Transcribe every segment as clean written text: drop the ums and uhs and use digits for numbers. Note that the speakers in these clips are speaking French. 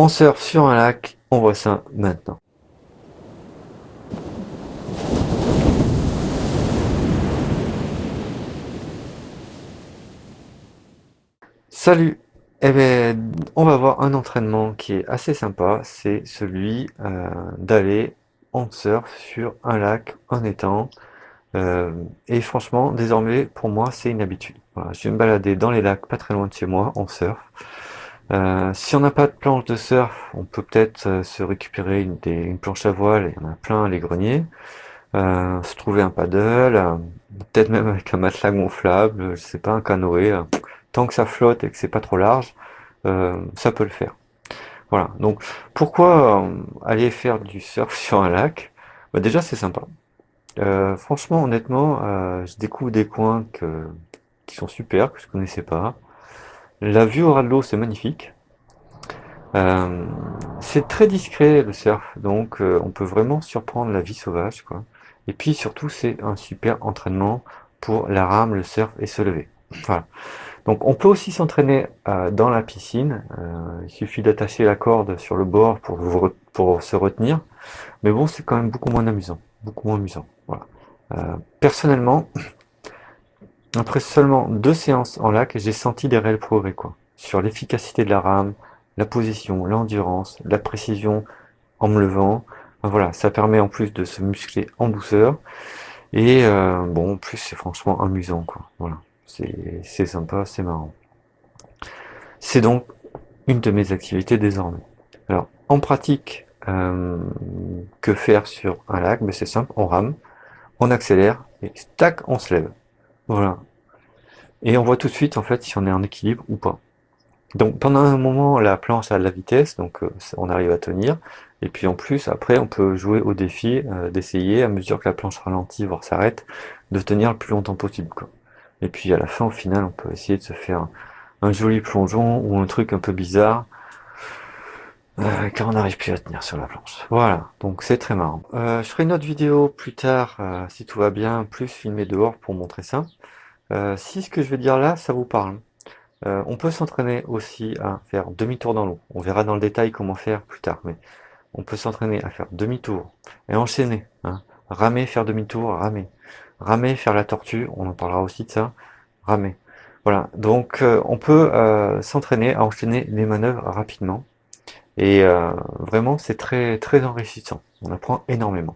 On surfe sur un lac, on voit ça maintenant. Salut! Eh ben, on va voir un entraînement qui est assez sympa, c'est celui d'aller en surf sur un lac, un étang. Euh, et franchement, désormais, pour moi, c'est une habitude. Voilà, je vais me balader dans les lacs pas très loin de chez moi en surf. Si on n'a pas de planche de surf, on peut peut-être se récupérer une planche à voile, il y en a plein à les greniers. Se trouver un paddle, peut-être même avec un matelas gonflable, je sais pas, un canoë. Tant que ça flotte et que c'est pas trop large, ça peut le faire. Voilà. Donc, pourquoi aller faire du surf sur un lac? Bah, déjà, c'est sympa. Franchement, honnêtement, je découvre des coins qui sont super, que je connaissais pas. La vue au ras de l'eau, c'est magnifique. Euh, c'est très discret le surf, donc on peut vraiment surprendre la vie sauvage, quoi. Et puis surtout, c'est un super entraînement pour la rame, le surf et se lever. Voilà. Donc on peut aussi s'entraîner dans la piscine. Il suffit d'attacher la corde sur le bord pour se retenir. Mais bon, c'est quand même beaucoup moins amusant. Beaucoup moins amusant. Voilà. Personnellement, après seulement 2 séances en lac, j'ai senti des réels progrès, quoi. Sur l'efficacité de la rame, la position, l'endurance, la précision en me levant. Enfin, voilà, ça permet en plus de se muscler en douceur. Et bon, en plus, c'est franchement amusant, quoi. Voilà, c'est sympa, c'est marrant. C'est donc une de mes activités désormais. Alors, en pratique, que faire sur un lac? Ben, c'est simple, on rame, on accélère, et tac, on se lève. Voilà. Et on voit tout de suite, en fait, si on est en équilibre ou pas. Donc pendant un moment, la planche a de la vitesse, donc on arrive à tenir. Et puis en plus, après, on peut jouer au défi d'essayer, à mesure que la planche ralentit, voire s'arrête, de tenir le plus longtemps possible, quoi. Et puis à la fin, au final, on peut essayer de se faire un joli plongeon ou un truc un peu bizarre, car on n'arrive plus à tenir sur la planche. Voilà, donc c'est très marrant. Je ferai une autre vidéo plus tard, si tout va bien, plus filmé dehors pour montrer ça. Si ce que je vais dire là, ça vous parle. On peut s'entraîner aussi à faire demi-tour dans l'eau. On verra dans le détail comment faire plus tard, mais on peut s'entraîner à faire demi-tour et enchaîner, hein. Ramer, faire demi-tour, ramer. Ramer, faire la tortue, on en parlera aussi de ça. Ramer. Voilà, donc on peut s'entraîner à enchaîner les manœuvres rapidement. Et vraiment, c'est très, très enrichissant. On apprend énormément.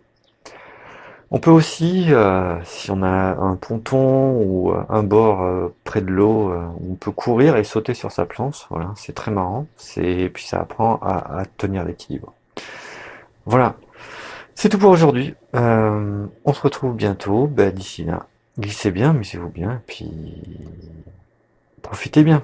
On peut aussi, si on a un ponton ou un bord près de l'eau, on peut courir et sauter sur sa planche. Voilà, c'est très marrant. Et puis ça apprend à tenir l'équilibre. Voilà, c'est tout pour aujourd'hui. On se retrouve bientôt. D'ici là, glissez bien, amusez-vous bien, puis profitez bien.